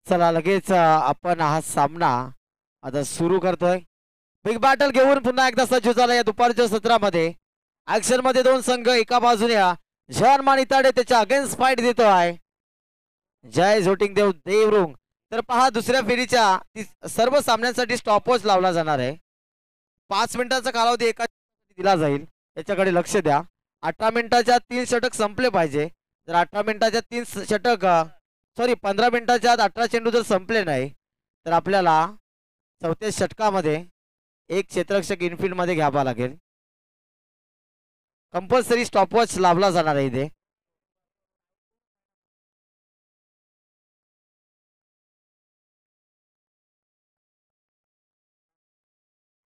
चला लगेच आपण हा सामना आता सुरू करतोय. बिग बॅटल घेऊन पुन्हा एकदा सज्ज झाला या दुपारच्या सत्रामध्ये. ऍक्शन मध्ये दोन संघ एका बाजूने जॉन मानिताडे त्याच्या अगेन्स्ट फाईट देतो आहे. जय झोटिंग देव देवरुंग. तर पहा दुसऱ्या फेरीच्या सर्व सामन्यांसाठी स्टॉपवॉच लावला जाणार आहे. 5 मिनिटाचा कालावधी एका दिला जाईल, याच्याकडे लक्ष द्या. 18 मिनिटाच्या 3 षटक संपले पाहिजे. जर 18 मिनिटाच्या 3 षटक सॉरी 15 मिनिटाच्या आत 18 चेंडू जर संपले नाही तर आपल्याला चौथ्या षटकामध्ये एक क्षेत्ररक्षक इनफिल्ड मध्ये घ्यावा लागेल. कंपल्सरी स्टॉपवॉच लावला जाणार आहे इथे.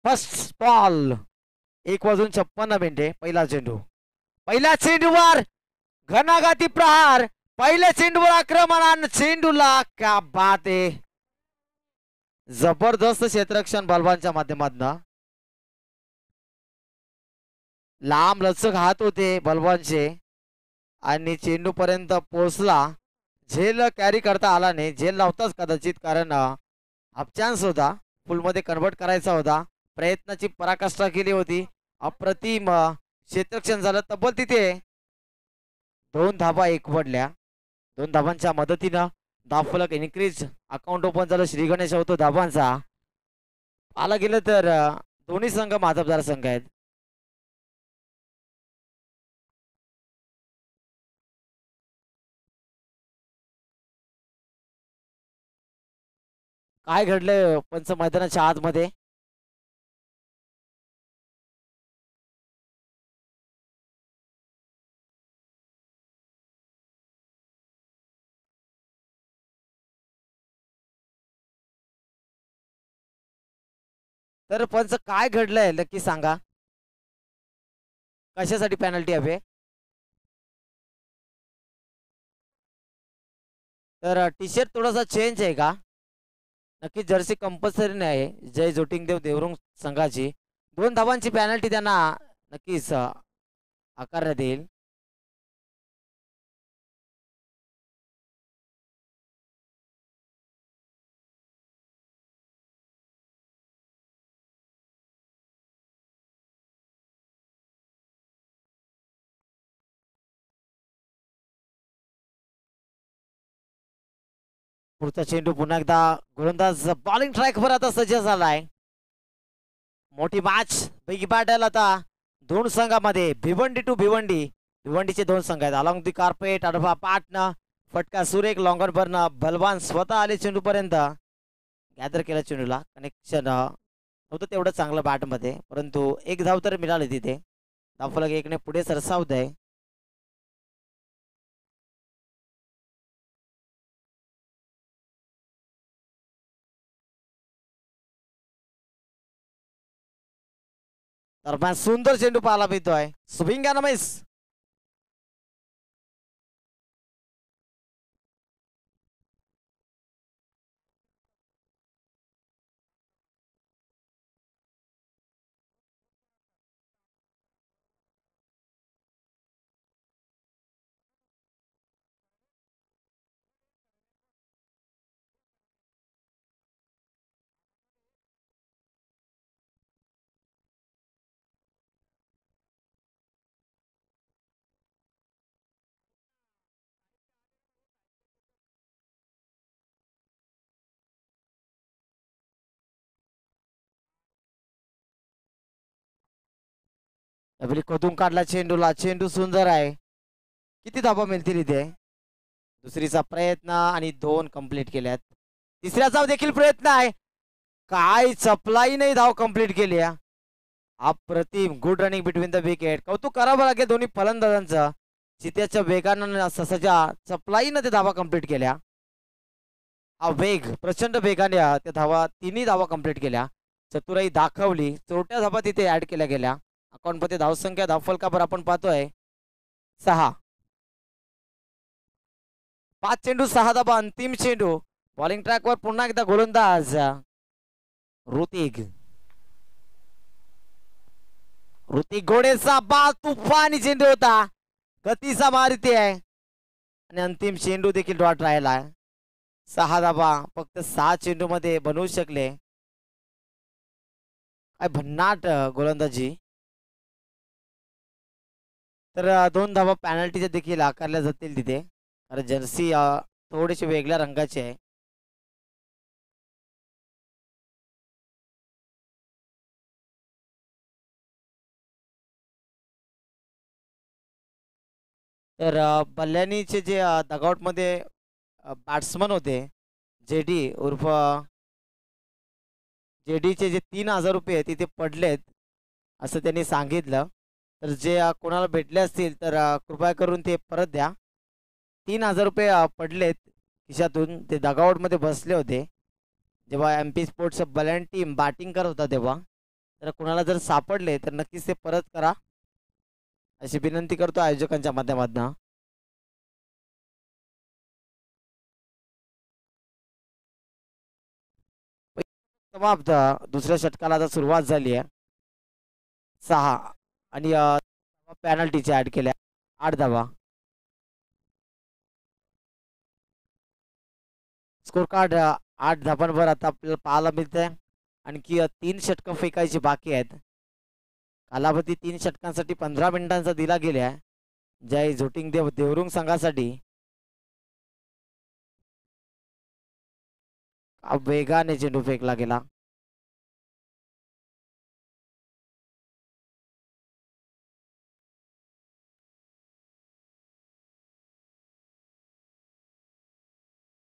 फर्स्ट बॉल 1:56 पहिला चेंडू. पहिल्या चेंडूवर घणाघाती प्रहार. पहिल्या चेंडूवर आक्रमण. चेंडूला क्या बात आहे. जबरदस्त क्षेत्ररक्षण बलवानच्या माध्यमातून. लांब लचक हात होते बलवानचे आणि चेंडू पर्यंत पोहोचला. झेल कॅरी करता आला नाही. झेल नव्हताच कदाचित, कारण हाफ चान्स होता, फुलमध्ये कन्वर्ट करायचा होता. प्रयत्नाची पराकाष्ठा केली होती. अप्रतिम क्षेत्ररक्षण झालं. तब्बल तिथे 2 धाबा एकवडल्या. 2 धाबांच्या मदतीनं धावफलक इन्क्रीज अकाउंट ओपन झालं. श्री गणेश होतो धाबांचा. आला गेलं तर दोन्ही संघ माधवदार संघ आहेत. काय घडलंय पंच मैदानाच्या आतमध्ये? तर पंच काय घडलंय नक्की सांगा. कशासाठी पेनल्टी हवे? तर टी शर्ट थोडासा चेंज आहे का? नक्की जर्सी कंपल्सरी नाही आहे. जय जोटिंगदेव देवरुंग संघाची 2 धावांची पेनल्टी त्यांना नक्कीच आकारण्यात येईल. पुढचा चेंडू पुन्हा एकदा गोलंदाज बॉलिंग ट्रॅकवर आता सज्ज झालाय. मोठी मॅच बिग बॅटल आता दोन संघामध्ये. भिवंडी टू भिवंडी. भिवंडीचे 2 संघ आहेत. अलॉंग दी कार्पेट आडवा पाटनं फटका सुरेख लॉंगन भरनं. बलवान स्वतः आले चेंडू पर्यंत. गॅदर केला चेंडूला. कनेक्शन होतं तेवढं चांगलं बॅटमध्ये, परंतु 1 धाव तर मिळाली तिथे. धावफलक 1ने पुढे सरसावत आहे. दरम्यान सुंदर चेंडू पाहायला मिळतोय. Swing and miss. खोदून काढला चेंडूला. चेंडू सुंदर आहे. किती धाबा मिळतील इथे? दुसरीचा प्रयत्न आणि 2 कंप्लीट केल्यात. तिसऱ्याचा देखील प्रयत्न आहे. काय चपलाई नाही धाव कंप्लीट केली. अप्रतिम good running between the wicket. कौतुक करावं लागेल दोन्ही फलंदाजांचं. चित्याच्या वेगानं ससाच्या चपलाईनं ते धावा कंप्लीट केल्या. हा वेग प्रचंड वेगाने त्या धावा 3ही धावा कंप्लीट केल्या. चतुराई दाखवली. चोरट्या धावा तिथे ऍड केल्या गेल्या. अकाउंट मध्ये धावसंख्या धावफलकावर आपण पाहतोय 6. 5 चेंडू 6 धाबा. अंतिम चेंडू. बॉलिंग ट्रॅकवर पुन्हा एकदा गोलंदाज ऋतिक. ऋतिक घोडेचा बा तुफानी चेंडू होता. गतीचा मारती आहे आणि अंतिम चेंडू देखील डॉट राहिला. 6 धाबा फक्त 6 चेंडू मध्ये बनवू शकले. काय भन्नाट गोलंदाजी. तर 2 धाबा पॅनल्टीच्या देखील आकारल्या जातील तिथे, कारण जर्सी थोडीशी वेगळ्या रंगाची आहे. तर बल्ल्यानीचे जे डगआउटमध्ये बॅट्समन होते, जेडी उर्फ जेडीचे जे 3,000 रुपये तिथे पडलेत असं त्यांनी सांगितलं. तर जे कोणाला भेटले असतील तर कृपया करून ते परत द्या. 3,000 रुपये पडलेत खिशातून. ते डगआउटमध्ये बसले होते जेव्हा एम पी स्पोर्ट्स बल्यान टीम बॅटिंग करत होता तेव्हा. तर कुणाला जर सापडले तर नक्कीच ते परत करा अशी विनंती करतो आयोजकांच्या माध्यमातून. समाप्त. दुसऱ्या षटकाला आता सुरुवात झाली आहे. 6 आणि पॅनल्टीचे ऍड केल्या. 8 धावा. स्कोर कार्ड 8 धावांवर आता आपल्याला पाहायला मिळतंय. आणखी 3 षटकं फेकायची बाकी आहेत. कालावधी 3 षटकांसाठी 15 मिनिटांचा दिला गेला आहे. जय झोटिंग देव देवरुंग संघासाठी. वेगाने चेंडू फेकला गेला.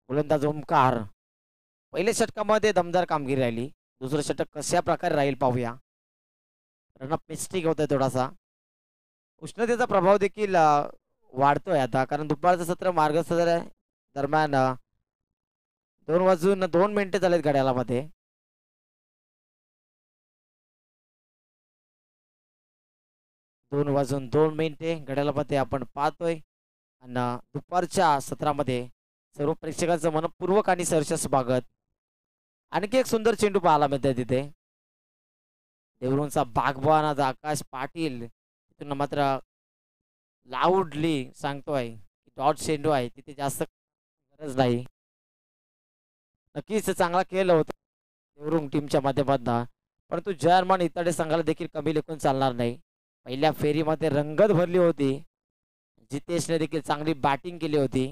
गोलंदाज ओमकार. पहिल्या षटकामध्ये दमदार कामगिरी राहिली. दुसरं षटक कशा प्रकारे राहील पाहूया. रनअप मिस्टेक होतोय थोडासा. उष्णतेचा प्रभाव देखील वाढतोय आता, कारण दुपारचं सत्र मार्गसत्र दरम्यान 2 वाजून 2 मिनिटे झालेत घड्याळामध्ये. दोन वाजून 2 मिनिटे घड्याळामध्ये आपण पाहतोय. आणि दुपारच्या सत्रामध्ये सर्व प्रेक्षकांचं मनपूर्वक आणि सहर्ष स्वागत. आणखी एक सुंदर चेंडू पाहायला मिळतोय तिथे. देवरूंचा बागबान आकाश पाटील तिथून मात्र लाऊडली सांगतोय की डॉट चेंडू आहे, तिथे जास्त गरज नाही. नक्कीच चांगला खेळ होता देवरुंग टीमच्या माध्यमातून, परंतु जयमान इताडे संघाला देखील कमी लेखून चालणार नाही. पहिल्या फेरीमध्ये रंगत भरली होती. जितेशने देखील चांगली बॅटिंग केली होती.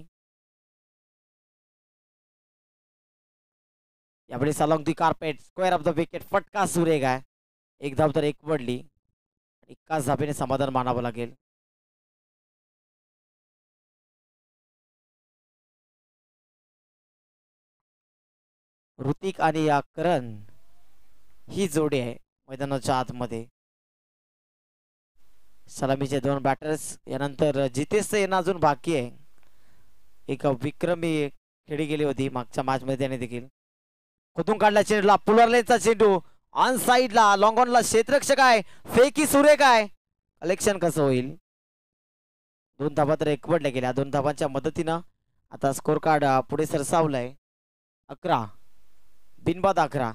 यावेळी सलॉंग the carpet square of the wicket फटका सुरेख आहे. एक धाव तर एक पडली. एकाच धाबेने समाधान मानावं लागेल. ऋतिक आणि या करण ही जोडी आहे मैदानाच्या आतमध्ये. सलामीचे 2 बॅटर्स. यानंतर जितेशचं येणं अजून बाकी आहे. एक विक्रमी खेळी गेली होती मागच्या मॅच मध्ये त्याने देखील. कुठून काढला चेंडूला पुलरलेचा चेंडू ऑन साईडला लॉंग ऑनला क्षेत्ररक्षक आहे. फेकी सुरेख आहे. कलेक्शन कसं होईल. 2 धाबा तर एकवटल्या गेल्या. 2 धाबांच्या मदतीनं आता स्कोर कार्ड पुढे सरसावलाय. 11 बिनबाद 11.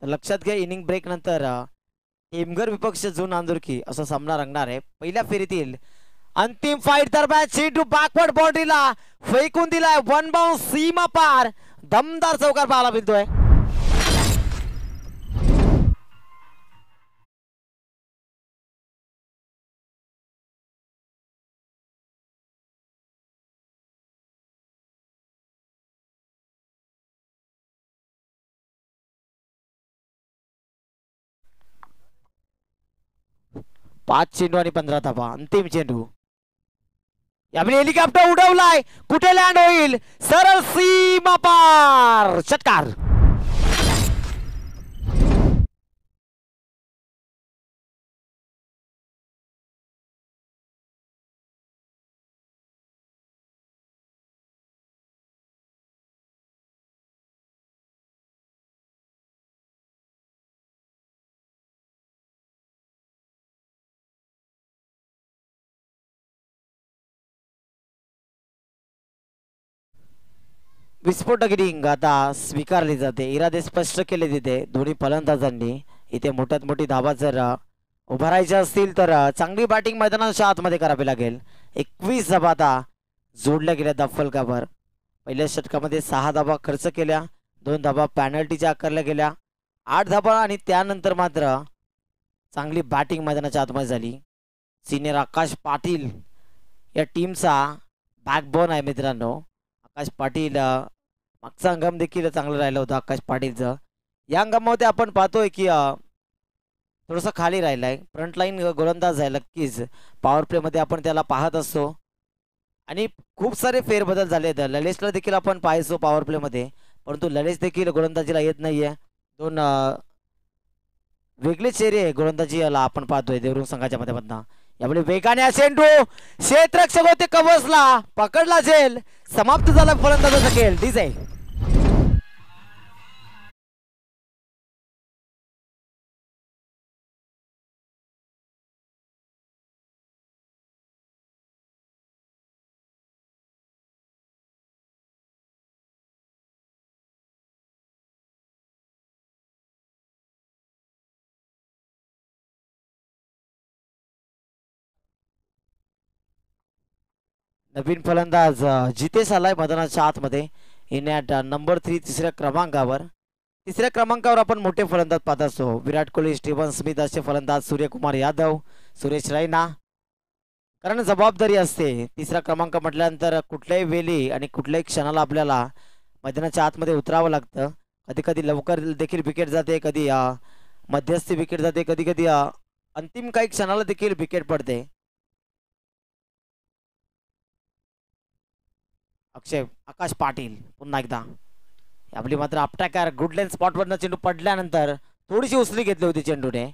तर लक्षात घ्या इनिंग ब्रेक नंतर टेमघर विपक्ष झोन आंदुरकी असा सामना रंगणार आहे. पहिल्या फेरीतील अंतिम फाईट दरम्यान चेंडू बॅकवर्ड बाउंड्रीला फेकून दिलाय. 1 बाउंस सीमा पार. दमदार चौकार पाहायला मिळतोय. पाच चेंडू आणि 15 धाबा. अंतिम चेंडू. यावेळी हेलिकॉप्टर उडवलाय. कुठे लँड होईल. सरळ सीमा पार. षटकार. विस्फोटक इनिंग आता स्वीकारली जाते. इरादे स्पष्ट केले तिथे दोन्ही फलंदाजांनी. इथे मोठ्यात मोठी धावा जर उभा राहायचे असतील तर चांगली बॅटिंग मैदानाच्या आतमध्ये करावी लागेल. 21 धाबा आता जोडल्या गेल्या दफलकावर. पहिल्या षटकामध्ये 6 धाबा खर्च केल्या, 2 धाबा पॅनल्टीच्या आकारल्या गेल्या, 8 धाबा आणि त्यानंतर मात्र चांगली बॅटिंग मैदानाच्या आतमध्ये झाली. सिनियर आकाश पाटील या टीमचा बॅकबोन आहे मित्रांनो. आकाश पाटील मागचा हंगाम देखील चांगलं राहिलं होतं आकाश पाटीलचं. या हंगामामध्ये आपण पाहतोय की थोडंसं खाली राहिलाय. फ्रंट लाईन गोलंदाज आहे नक्कीच. पॉवर प्लेमध्ये आपण त्याला पाहत असतो आणि खूप सारे फेरबदल झाले आहेत. ललेशला देखील आपण पाहायचो पॉवर प्लेमध्ये, परंतु ललेश देखील गोलंदाजीला येत नाहीये. दोन वेगळे चेहरे गोलंदाजीला आपण पाहतोय देवरुंग संघाच्या माध्यमातून. यामुळे वेगाने चेंडू क्षेत्ररक्षक होते, कवचला पकडला, झेल समाप्त झाला फलंदाजाचा खेळ. डिझाईन नवीन फलंदाज जितेश आलाय मैदानाच्या आतमध्ये. इन ॲट नंबर 3 तिसऱ्या क्रमांकावर. तिसऱ्या क्रमांकावर आपण मोठे फलंदाज पाहत असतो. विराट कोहली, स्टीव्हन स्मिथ असे फलंदाज, सूर्यकुमार यादव, सुरेश रैना. कारण जबाबदारी असते. तिसरा क्रमांक म्हटल्यानंतर कुठल्याही वेळी आणि कुठल्याही क्षणाला आपल्याला मैदानाच्या आतमध्ये उतरावं लागतं. कधी कधी लवकर देखील विकेट जाते, कधी मध्यस्थी विकेट जाते, कधी कधी अंतिम काही क्षणाला देखील विकेट पडते. अक्षय आकाश पाटील पुन्हा एकदा. आपली मात्र अपटॅकर गुडलेन स्पॉटवरनं चेंडू पडल्यानंतर थोडीशी उसळी घेतली होती चेंडूने.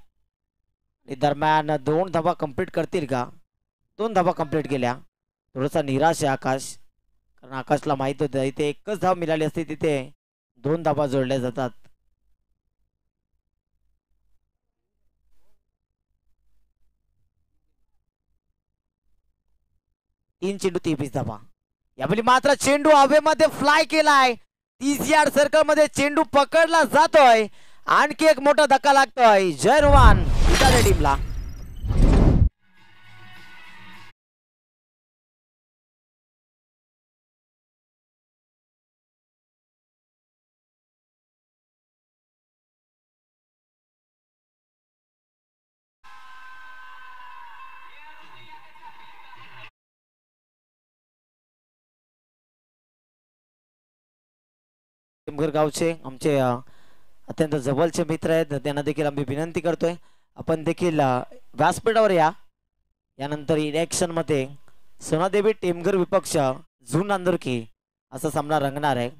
दरम्यान 2 धाबा कंप्लीट करतील का? 2 धाबा कंप्लीट केल्या. थोडासा निराश आहे आकाश, कारण आकाशला माहित होतं इथे एकच धाव मिळाली असते, तिथे 2 धाबा जोडल्या जातात. तीन चेंडू 23 धाबा. यावेळी मात्र चेंडू हवेमध्ये फ्लाय केलाय. 30 यार्ड सर्कल मध्ये चेंडू पकडला जातोय. आणखी एक मोठा धक्का लागतोय जयरवान टीमला. टेमघर गावचे आमचे अत्यंत जवळचे मित्र आहेत, त्यांना देखील आम्ही विनंती करतोय आपण देखील व्यासपीठावर या. यानंतर इलेक्शन मध्ये सोनादेवी टेमघर विपक्ष झून नांदुरकी असा सामना रंगणार आहे.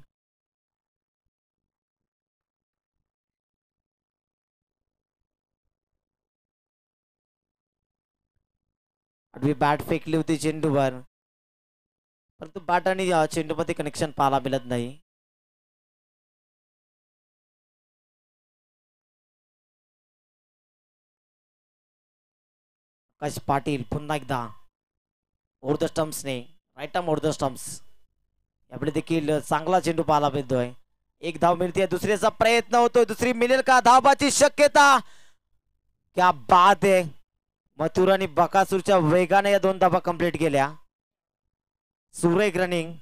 आडवी बॅट फेकली होती चेंडूवर, परंतु बॅट आणि चेंडू मध्ये कनेक्शन पाहायला मिळत नाही. आकाश पाटील पुन्हा एकदा ओव्हर द स्टम्प्सने, right arm over the stumps. यापुढे देखील चांगला चेंडू पाहायला मिळतोय. एक धाव मिळते, दुसऱ्याचा प्रयत्न होतोय, दुसरी मिळेल का? धावाची शक्यता. क्या बात आहे. मथुर आणि बकासूरच्या वेगाने या 2 धावा कंप्लीट केल्या. सुरेख रनिंग.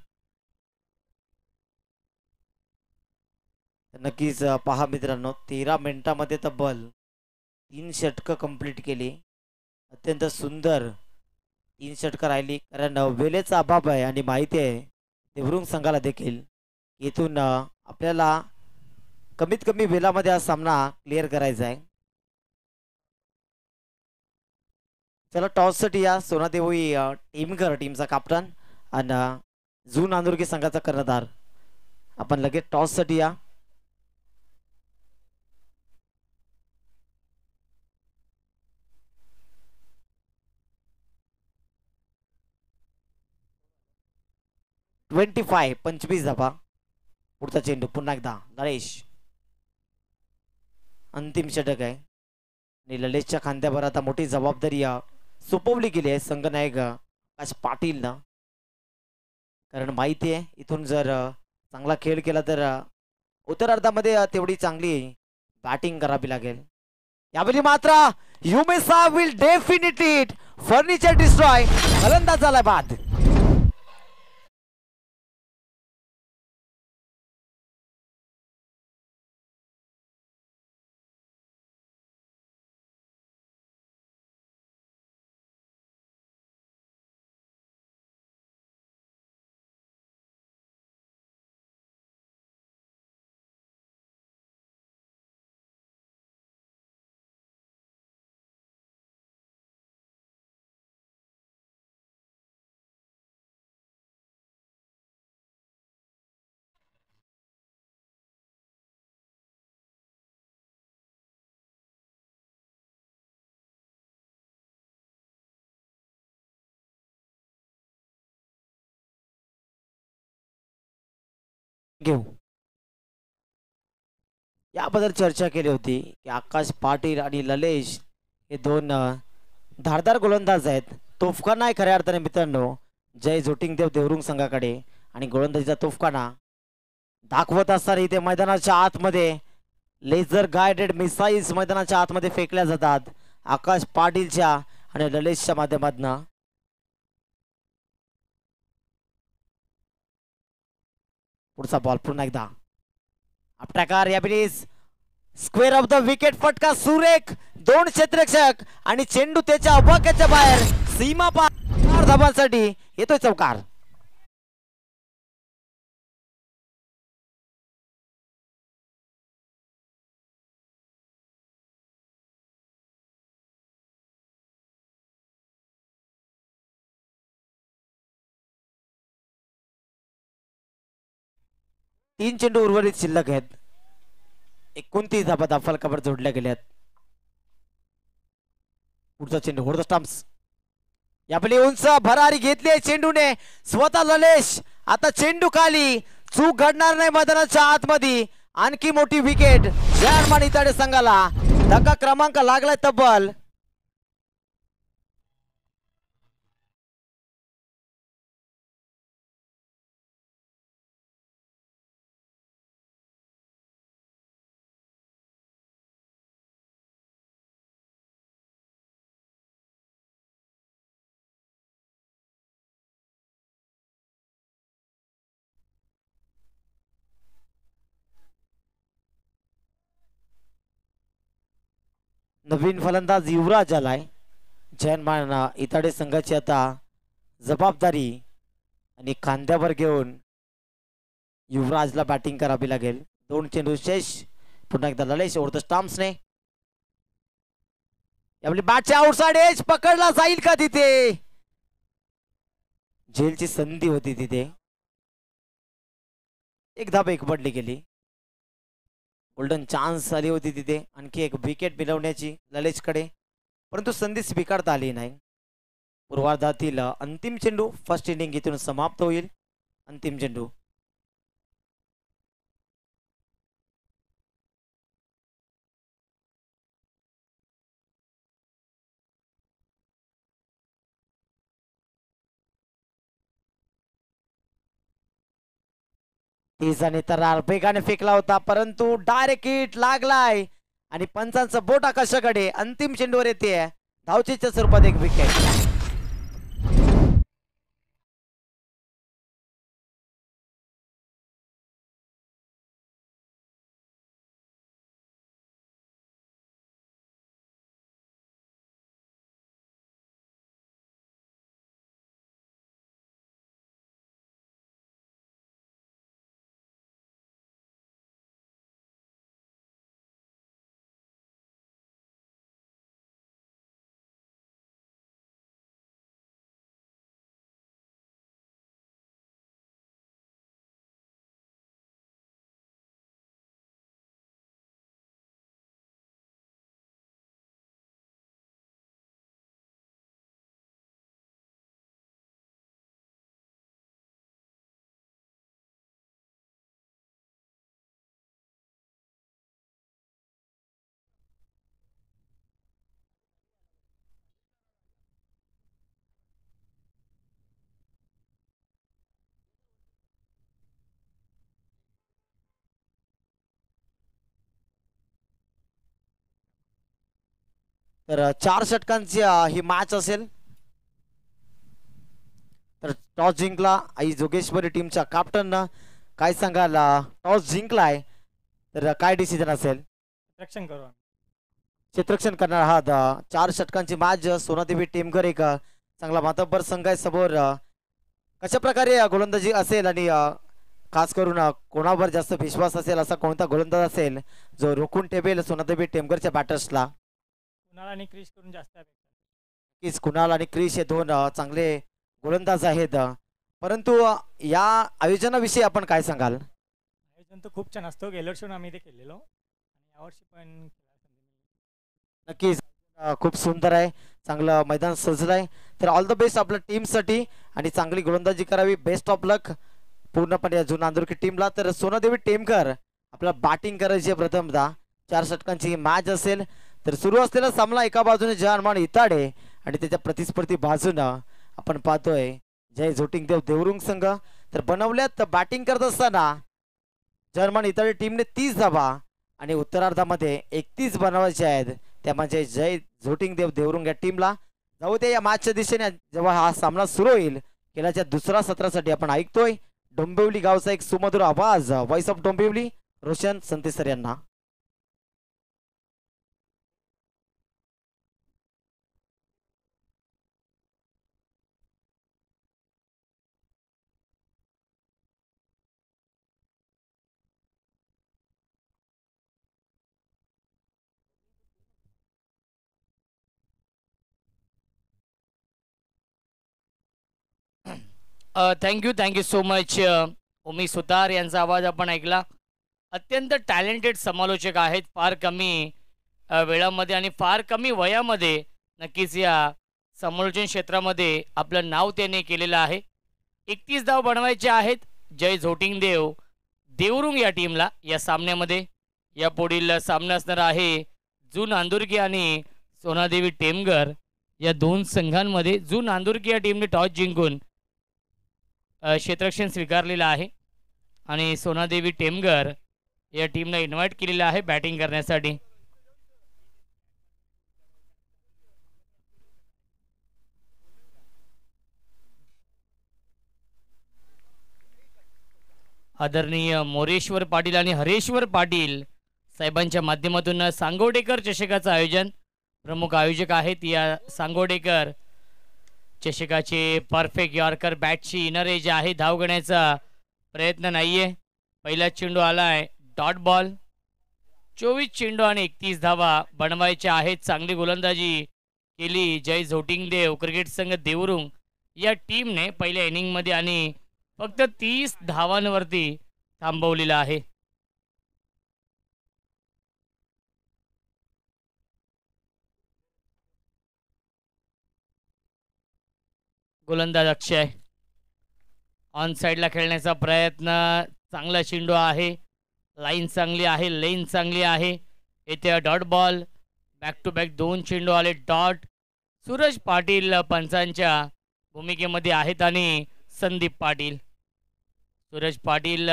नक्कीच पहा मित्रांनो, 13 मिनिटांमध्ये तब्बल 3 षटकं कंप्लीट केली. अत्यंत सुंदर 3 षटकं राहिली, कारण वेळेचा अभाव आहे आणि माहिती आहे देवरुंग संघाला देखील इथून आपल्याला कमीत कमी वेळामध्ये हा सामना क्लिअर करायचा आहे. चला टॉससाठी या सोनादेवी टेमघर टीमचा कॅप्टन आणि झून नांदुरकी संघाचा कर्णधार. आपण लगेच टॉससाठी या. ट्वेंटी 25 धाबा. पुढचा चेंडू पुन्हा एकदा नरेश. अंतिम षटक आहे आणि ललेशच्या खांद्यावर आता मोठी जबाबदारी सोपवली गेली आहे संघनायक आकाश पाटीलनं. कारण माहिती आहे इथून जर चांगला खेळ केला तर उत्तरार्धामध्ये तेवढी चांगली बॅटिंग करावी लागेल. यावेळी मात्र युमिसा will definitely it furniture destroy. फलंदाज झालाय बाद. घेऊ याबद्दल चर्चा केली होती की आकाश पाटील आणि ललेश हे दोन धारदार गोलंदाज आहेत. तोफखाना आहे खऱ्या अर्थाने मित्रांनो. जय जोटिंगदेव देवरुंग संघाकडे आणि गोलंदाजीचा तोफखाना दाखवत असताना इथे मैदानाच्या आतमध्ये लेझर गायडेड मिसाईल्स मैदानाच्या आतमध्ये फेकल्या जातात आकाश पाटीलच्या आणि ललेशच्या माध्यमातून. पुढचा बॉल पुन्हा एकदा आपटाकार याबिलीस स्क्वेअर ऑफ द विकेट. फटका सुरेख. दोन क्षेत्ररक्षक आणि चेंडू त्याच्या अवाक्याच्या बाहेर सीमा पार धाबांसाठी येतोय चौकार. तीन चेंडू उर्वरित शिल्लक आहेत. 29 धाबा फलकावर जोडल्या गेल्यात. पुढचा चेंडू होड स्टंप्स. यापली उंच भरारी घेतली चेंडूने स्वतः ललेश. आता चेंडू खाली. चूक घडणार नाही मैदानाच्या आतमध्ये. आणखी मोठी विकेट जयमान इताडे संघाला. धक्का क्रमांक लागलाय तब्बल. नवीन फलंदाज युवराज आलाय. जयमान इताडे संघाची आता जबाबदारी आणि खांद्यावर घेऊन युवराजला बॅटिंग करावी लागेल. दोन चेंडू शेष. पुन्हा एकदा ललेश ओव्हर द स्टंप्सने. यावेळी बॅटच्या आउटसाइड एज पकडला जाईल का तिथे. झेलची संधी होती तिथे. एक धाब एक पडली गेली. गोल्डन चान्स आली होती तिथे आणखी एक विकेट मिळवण्याची ललेशकडे, परंतु संधी स्वीकारता आली नाही. पूर्वार्धातील अंतिम चेंडू फर्स्ट इनिंग इथून समाप्त होईल. अंतिम चेंडू तीजाने तरार वेगाने फेकला होता परंतु डायरेक्ट हिट लागलाय आणि पंचांचं बोट आकाशाकडे. अंतिम चेंडूवर येते धावचीच्या स्वरूपात एक विकेट. तर 4 षटकांची ही मॅच असेल. तर टॉस जिंकला आई जोगेश्वरी टीमच्या कॅप्टननं. काय सांगाल, टॉस जिंकलाय तर काय डिसिजन असेल? रक्षण करू आम्ही. क्षेत्ररक्षण करणार आहात. 4 षटकांची मॅच सोनादेवी टीमकर एक चांगला मातब्बर संघ आहे समोर. कशा प्रकारे गोलंदाजी असेल आणि खास करून कोणावर जास्त विश्वास असेल असा कोणता गोलंदाज असेल जो रोखून ठेवेल सोनादेवी टेमघरच्या बॅटर्सला? कुणाल आणि क्रिश करून जास्त अपेक्षा. नक्कीच कुणाल आणि क्रिश हे दोन चांगले गोलंदाज आहेत. परंतु या आयोजनाविषयी आपण काय सांगाल? आयोजन तर खूप छान असतो. गेल्या वर्षी पण आम्ही इथे खेळलेलो आणि यावर्षी पण खेळायला संधी मिळाली. नक्कीच खूप सुंदर आहे. चांगलं मैदान सजलंय. तर ऑल द बेस्ट आपल्या टीमसाठी आणि चांगली गोलंदाजी करावी. बेस्ट ऑफ लक पूर्णपणे जुना नांदुरकी टीमला. तर सोनादेवी टेमकर आपला बॅटिंग करायची आहे प्रथमतः. 4 षटकांची मॅच असेल. तर सुरू असलेला सामना एका बाजूने जहानमान इताडे आणि त्याच्या प्रतिस्पर्धी बाजूनं आपण पाहतोय जय झोटिंगदेव देवरुंग संघ. तर बनवल्यात बॅटिंग करत असताना जर्मन इताली टीमने 30 धावा आणि उत्तरार्धामध्ये 31 बनवायचे आहेत. त्या म्हणजे जय झोटिंगदेव देवरुंग या टीमला. जाऊ दे या मॅचच्या दिशेने जेव्हा हा सामना सुरू होईल. खेळाच्या दुसऱ्या सत्रासाठी आपण ऐकतोय डोंबिवली गावचा एक सुमधुर आवाज, व्हॉइस ऑफ डोंबिवली, रोशन संतेसर यांना. Thank you so much. Umi Sutar यांचा आवाज आपण ऐकला. अत्यंत टॅलेंटेड समालोचक आहेत. फार कमी वेळामध्ये आणि फार कमी वयामध्ये नक्कीच या समालोचन क्षेत्रामध्ये आपलं नाव त्याने केलेलं आहे. 31 धाव बनवायचे आहेत जय झोटिंगदेव देवरुंग या टीमला या सामन्यामध्ये. या पुढील सामना असणार आहे जू नांदुरकी आणि सोनादेवी टेमघर या दोन संघांमध्ये. जू नांदुरकी या टीमने टॉस जिंकून क्षेत्ररक्षण स्वीकारलेलं आहे आणि सोनादेवी टेमघर या टीमला इन्व्हाइट केलेलं आहे बॅटिंग करण्यासाठी. आदरणीय मोरेश्वर पाटील आणि हरेश्वर पाटील साहेबांच्या माध्यमातून सांगोडेकर चषकाचं आयोजन प्रमुख आयोजक आहेत. या सांगोडेकर चषकाचे परफेक्ट यॉर्कर बॅटची इनर एज आहे. धाव घेण्याचा प्रयत्न नाहीये. पहिला चेंडू आलाय डॉट बॉल. 24 चेंडू आणि 31 धावा बनवायच्या आहेत. चांगली गोलंदाजी केली जय झोटिंगदेव क्रिकेट संघ देवरुंग या टीमने पहिल्या इनिंगमध्ये आणि फक्त 30 धावांवरती थांबवलेला आहे. गोलंदाज अक्षय ऑन साइडला खेळण्याचा प्रयत्न. चांगला चेंडू आहे. लाईन चांगली आहे. लेन चांगली आहे. येथे dot ball. Back to back 2 चेंडू आले डॉट. सूरज पाटील पंचांच्या भूमिकेमध्ये आहेत आणि संदीप पाटील. सूरज पाटील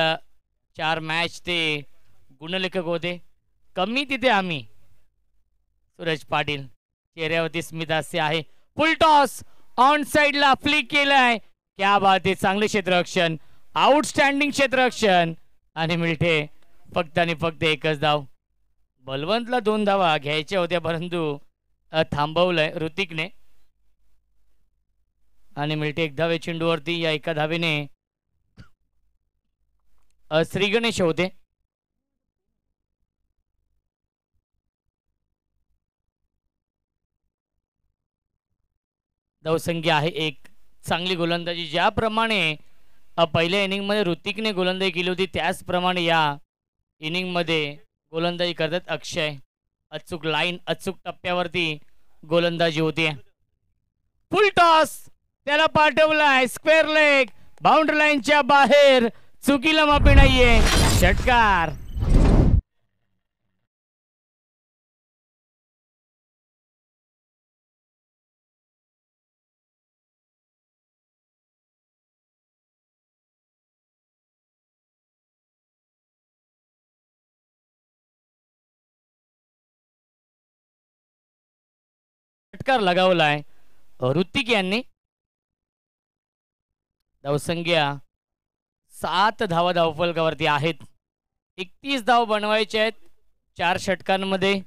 4 मॅच ते गुणलेखक होते. कमी तिथे आम्ही. सूरज पाटील चेहऱ्यावरती स्मित हास्य आहे. फुल टॉस ऑन साइडला फ्लिक केलाय. क्या बात आहे. चांगले क्षेत्ररक्षण. आउटस्टँडिंग क्षेत्ररक्षण आणि मिळते फक्त आणि फक्त एकच धाव. बलवंतला 2 धावा घ्यायच्या होत्या परंतु थांबवलंय ऋतिकने आणि मिळते 1 धावे चेंडूवरती. या एका धावेने श्री गणेश होते. धावसंख्या आहे 1. चांगली गोलंदाजी ज्याप्रमाणे पहिल्या इनिंगमध्ये ऋतिकने गोलंदाजी केली होती त्याचप्रमाणे या इनिंगमध्ये गोलंदाजी करतात अक्षय. अचूक लाईन अचूक टप्प्यावरती गोलंदाजी होती. फुल टॉस त्याला पाठवलाय स्क्वेअर लेग बाउंड्री लाईनच्या बाहेर. चुकीला माफी नाहीये. षटकार. षटकार लगावलाय ऋतिक यांनी. धावसंख्या 7 धावा धावफलकावरती आहेत. 31 धाव बनवायचे आहेत 4 षटकांमध्ये.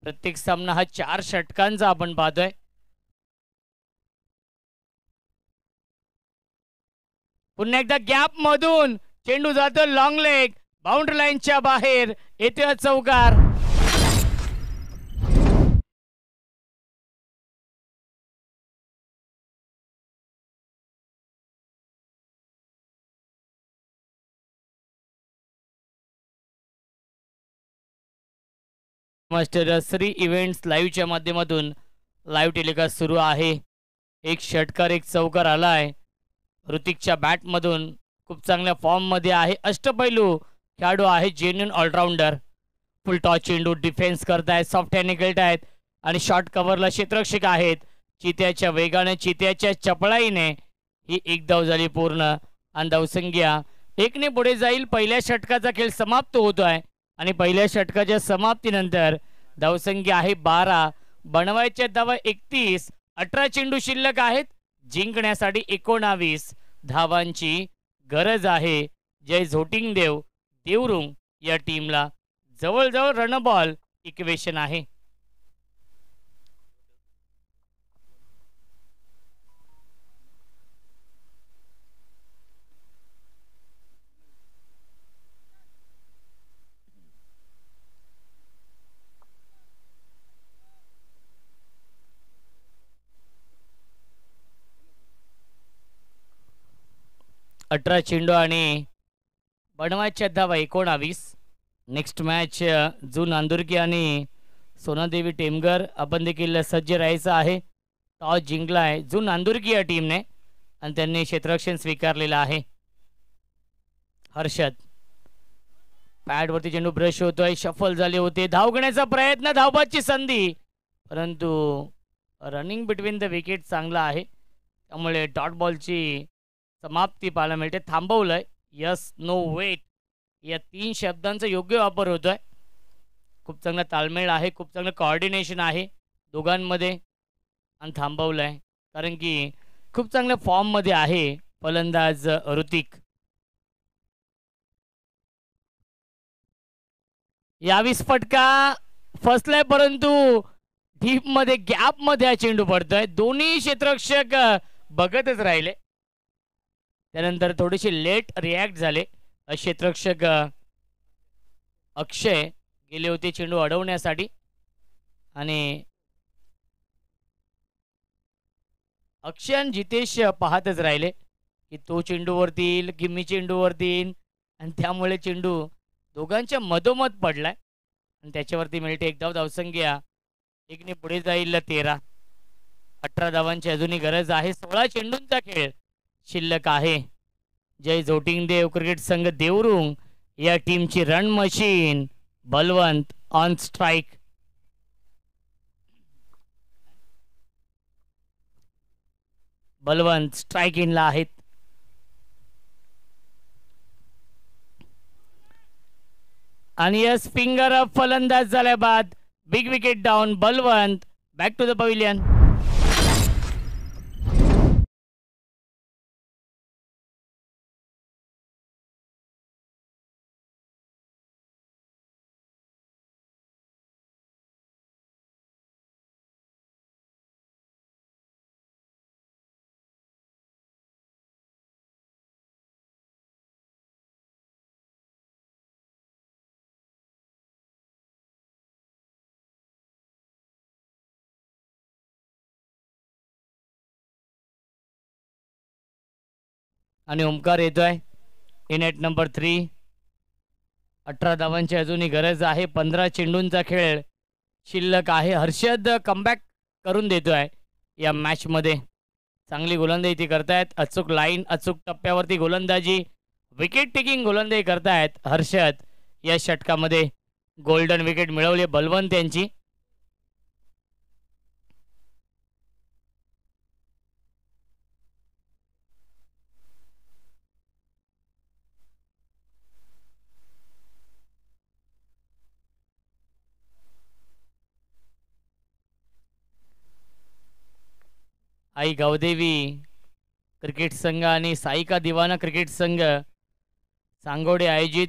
प्रत्येक सामना हा 4 षटकांचा आपण पाहतोय. पुन्हा एकदा गॅप मधून चेंडू जातो लॉंग लेग, बाउंड्री लाईनच्या बाहेर येतोय चौकार. मास्टर श्री इव्हेंट्स लाईव्हच्या माध्यमातून लाईव्ह टेलिकास्ट सुरू आहे. एक षटकार एक चौकार आलाय ऋतिकच्या बॅटमधून. खूप चांगल्या फॉर्ममध्ये आहे. अष्टपैलू खेळाडू आहे, जेन्युन ऑलराऊंडर. फुल टॉस चेंडू डिफेन्स करतायत, सॉफ्ट हँडने खेळतायत आणि शॉर्ट कव्हरला क्षेत्ररक्षक आहेत. चित्याच्या वेगाने, चित्याच्या चपळाईने ही एक धाव झाली पूर्ण आणि धावसंख्या 1ने पुढे जाईल. पहिल्या षटकाचा खेळ समाप्त होतोय आणि पहिल्या षटकाच्या समाप्तीनंतर धावसंख्या आहे 12. बनवायच्या धावा 31. 18 चेंडू शिल्लक आहेत. जिंकण्यासाठी 19 धावांची गरज आहे. जय झोटिंगदेव देवरुंग या टीमला जवळजवळ रन बॉल इक्वेशन आहे. अठरा चेंडू आणि बनवायच्या धावा 19. नेक्स्ट मॅच जून नांदुरकी आणि सोनादेवी टेमगर. आपण देखील सज्ज राहायचं आहे. टॉस जिंकलाय जून नांदुरकी या टीमने आणि त्यांनी क्षेत्ररक्षण स्वीकारलेलं आहे. हर्षद पॅडवरती चेंडू ब्रश होतोय, शफल झाले होते. धाव घेण्याचा प्रयत्न, धावबाची संधी, परंतु रनिंग बिटवीन द विकेट चांगला आहे त्यामुळे डॉट बॉलची समाप्ती पाहायला मिळते. थांबवलंय. यस, नो, वेट या 3 शब्दांचा योग्य वापर होतोय. खूप चांगला ताळमेळ आहे, खूप चांगलं कॉर्डिनेशन आहे दोघांमध्ये आणि थांबवलंय कारण की खूप चांगल्या फॉर्ममध्ये आहे फलंदाज ऋतिक. 22 फटका फसलाय परंतु डीप मध्ये गॅप मध्ये हा चेंडू पडतोय. दोन्ही क्षेत्ररक्षक बघतच राहिले. त्यानंतर थोडेसे लेट रिॲक्ट झाले. क्षेत्ररक्षक अक्षय गेले होते चेंडू अडवण्यासाठी आणि अक्षय आणि जितेश पाहतच राहिले की तो चेंडूवरती येईल की मी चेंडूवरती येईल आणि त्यामुळे चेंडू दोघांच्या मधोमध पडलाय आणि त्याच्यावरती मिळते एक धाव. धावसंख्या 1ने पुढे जाईल 13. 18 धावांची अजूनही गरज आहे. 16 चेंडूंचा खेळ शिल्लक आहे. जय जोटिंगदेव क्रिकेट संघ देवरुंग या टीमची run machine Balwant on strike. Balwant strike इनला आहेत. आणि यस, फिंगर अप फलंदाज झाल्या बाद big wicket down. Balwant back to the pavilion. आणि ओमकार येतोय इन नंबर 3. 18 धावांची अजूनही गरज आहे. 15 चेंडूंचा खेळ शिल्लक आहे. हर्षद कमबॅक करून देतोय या मॅच मध्ये. चांगली गोलंदाजी ती करतायत. अचूक लाईन, अचूक टप्प्यावरती गोलंदाजी, विकेट टेकिंग गोलंदाजी करतायत हर्षद. या षटकामध्ये गोल्डन विकेट मिळवली बलवंत यांची. आई गावदेवी क्रिकेट संघ आणि साईका दिवाना क्रिकेट संघ सांगोडे आयोजित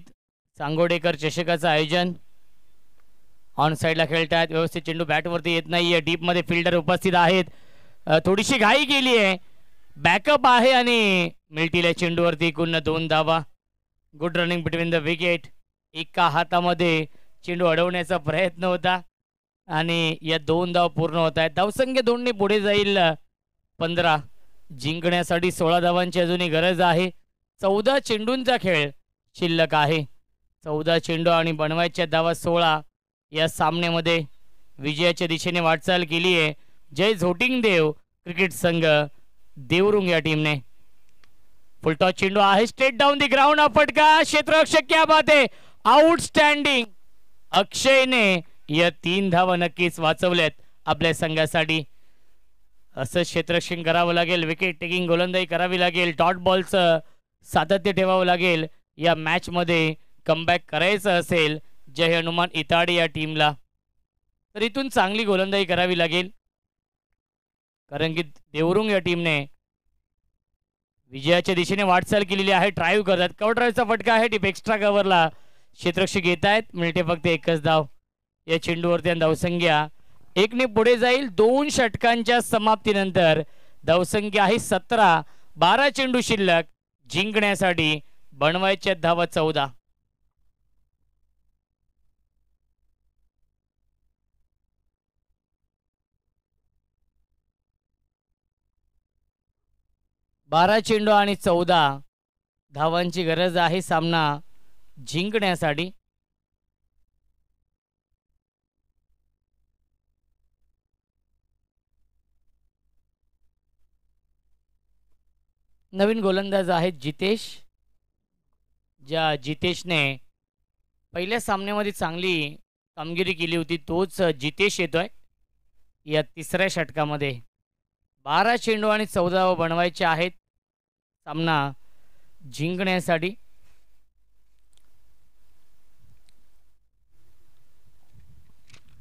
सांगोडेकर चषकाचं आयोजन ऑन साईडला खेळतात. व्यवस्थित चेंडू बॅटवरती येत नाहीये. डीपमध्ये फिल्डर उपस्थित आहेत. थोडीशी घाई केली आहे. बॅकअप आहे आणि मिळतील चेंडूवरती पुन्हा 2 धावा. Good running between the wicket. एका हातामध्ये चेंडू अडवण्याचा प्रयत्न होता आणि या 2 धाव पूर्ण होत आहेत. धावसंख्या 2ने पुढे जाईल 15. जिंकण्यासाठी 16 धावांची अजूनही गरज आहे. 14 चेंडूंचा खेळ शिल्लक आहे. 14 चेंडू आणि बनवायच्या धावा 16. या सामन्यामध्ये विजयाच्या दिशेने वाटचाल केली आहे जय झोटिंग देव क्रिकेट संघ देवरुंग या टीमने. फुलटॉस चेंडू आहे. स्ट्रेट डाऊन दी ग्राउंड हा फटका. क्षेत्ररक्षक क्या बात आहे. आउटस्टँडिंग. अक्षयने या 3 धावा नक्कीच वाचवल्यात आपल्या संघासाठी. असं क्षेत्ररक्षण करावं लागेल. विकेट टेकिंग गोलंदाजी करावी लागेल. डॉट बॉलचं सातत्य ठेवावं लागेल. या मॅच मध्ये कमबॅक करायचं असेल जय हनुमान इताडे या टीमला तर इथून चांगली गोलंदाजी करावी लागेल. कारण की देवरुंग या टीमने विजयाच्या दिशेने वाटचाल केलेली आहे. ड्राईव्ह करतात. कव्हर ड्राईव्हचा फटका आहे. टीप एक्स्ट्रा कव्हरला क्षेत्ररक्षक येत आहेत. मिळते फक्त एकच धाव. या चेंडूवरती धावसंख्या 1ने पुढे जाईल. 2 षटकांच्या समाप्तीनंतर धावसंख्या आहे 17. 12 चेंडू शिल्लक. जिंकण्यासाठी बनवायच्या धावा 14. बारा चेंडू आणि 14 धावांची गरज आहे सामना जिंकण्यासाठी. नवीन गोलंदाज आहेत जितेश. ज्या जितेशने पहिल्या सामन्यामध्ये चांगली कामगिरी केली होती तोच जितेश येतोय या 3ऱ्या षटकामध्ये. 12 चेंडू आणि 14 बनवायचे आहेत सामना जिंकण्यासाठी.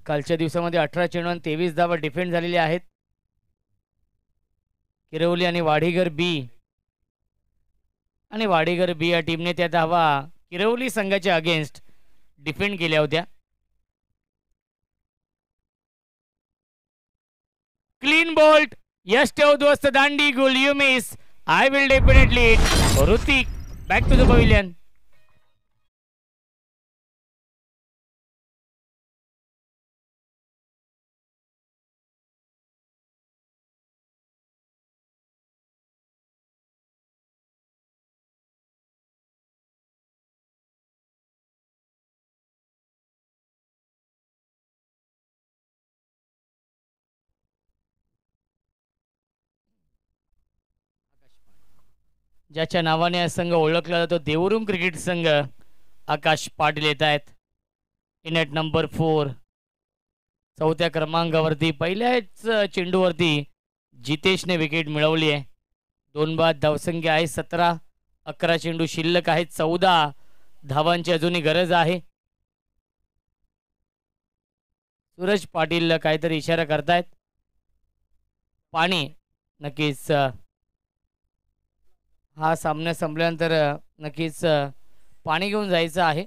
कालच्या दिवसामध्ये 18 चेंडू आणि 23 धावा डिफेंड झालेले आहेत. किरवली आणि वाडीगर बी या टीमने त्या धावा किरवली संघाच्या अगेन्स्ट डिफेंड केल्या होत्या. Clean bolt. यस ठेव दोस्त दांडी गोल you miss. I will definitely it. Rutik back to the pavilion. ज्याच्या नावाने हा संघ ओळखला जातो देवरुंग क्रिकेट संघ. आकाश पाटील येत आहेत. In at number 4. 4थ्या क्रमांकावरती पहिल्याच चेंडूवरती जितेशने विकेट मिळवली आहे. 2 बाद. धावसंख्या आहे 17. 11 चेंडू शिल्लक आहेत. 14 धावांची अजूनही गरज आहे. सूरज पाटील काहीतरी इशारा करतायत. पाणी नक्कीच हा सामना संपल्यानंतर नक्कीच पाणी घेऊन जायचं आहे.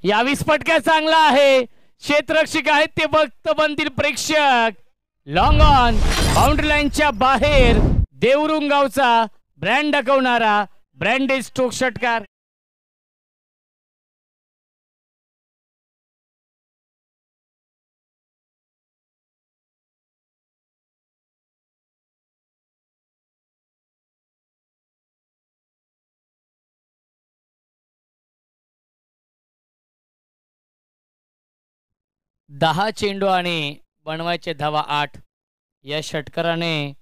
यावीस फटका चांगला आहे. क्षेत्ररक्षक आहेत ते फक्त बनतील प्रेक्षक. लॉंग ऑन बाउंड्री लाईनच्या बाहेर देवरुंग गावचा ब्रँड दाखवणारा ब्रँडेड स्ट्रोक षटकार. दहा चेंडू आणि बनवायचे धावा 8. या षटकाराने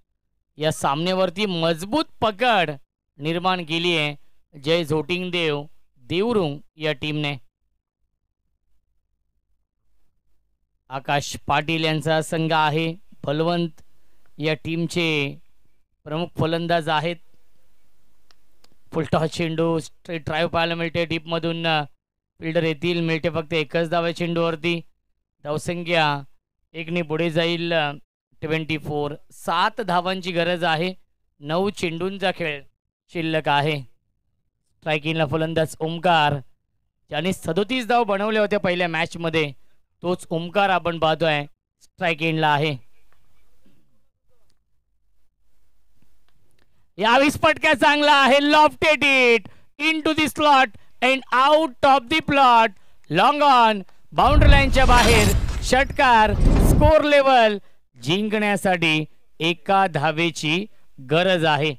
या सामन्यावरती मजबूत पकड निर्माण केली आहे जय झोटिंग देव देवरुंग या टीमने. आकाश पाटील यांचा संघ आहे. बलवंत या टीमचे प्रमुख फलंदाज आहेत. फुलटॉस चेंडू स्ट्रेट ड्राईव्ह पाहायला मिळते. डीपमधून फिल्डर येतील. मिळते फक्त एकच धाव आहे चेंडूवरती. धावसंख्या 1ने पुढे जाईल. 24. 7 धावांची गरज आहे. 9 चेंडूंचा खेळ शिल्लक आहे. स्ट्रायकिंगला फलंदाज ओमकार, ज्याने 37 धाव बनवल्या होत्या पहिल्या मॅचमध्ये, तोच ओमकार आपण पाहतोय स्ट्रायकिंगला आहे. यावेळेस फटका चांगला आहे. Lofted it into the slot and out of the plot. Long on, boundary लाईनच्या बाहेर. षटकार. स्कोर लेवल जिंकण्यासाठी 1 धावेची गरज आहे.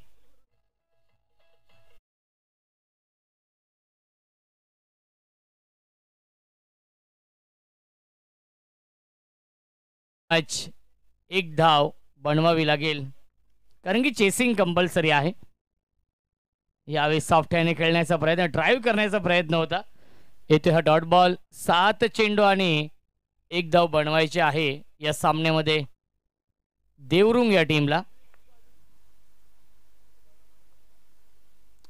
मॅच 1 धाव बनवावी लागेल, कारण की चेसिंग कंपल्सरी आहे. यावेळी सॉफ्ट हँडने खेळण्याचा प्रयत्न, ड्राईव्ह करण्याचा प्रयत्न होता. येथे हा डॉट बॉल. 7 चेंडू आणि 1 धाव बनवायचे आहे या सामन्यामध्ये देवरुंग या टीमला.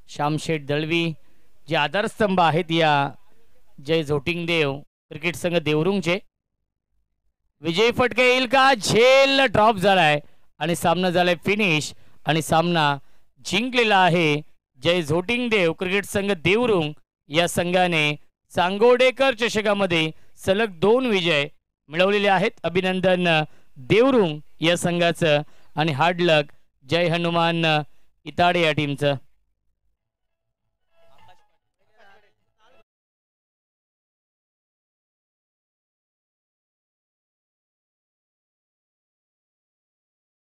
श्यामशेठ दळवी जे आधारस्तंभ आहेत या जय झोटिंगदेव क्रिकेट संघ देवरुंगचे. विजय फटका येईल का? झेल ड्रॉप झालाय आणि सामना झालाय फिनिश आणि सामना जिंकलेला आहे जय झोटिंगदेव क्रिकेट संघ देवरुंग या संघाने. सांगोडेकर चषकामध्ये सलग 2 विजय मिळवलेले आहेत. अभिनंदन देवरुंग या संघाचं आणि हार्ड लक जय हनुमान इताडे या टीमचं.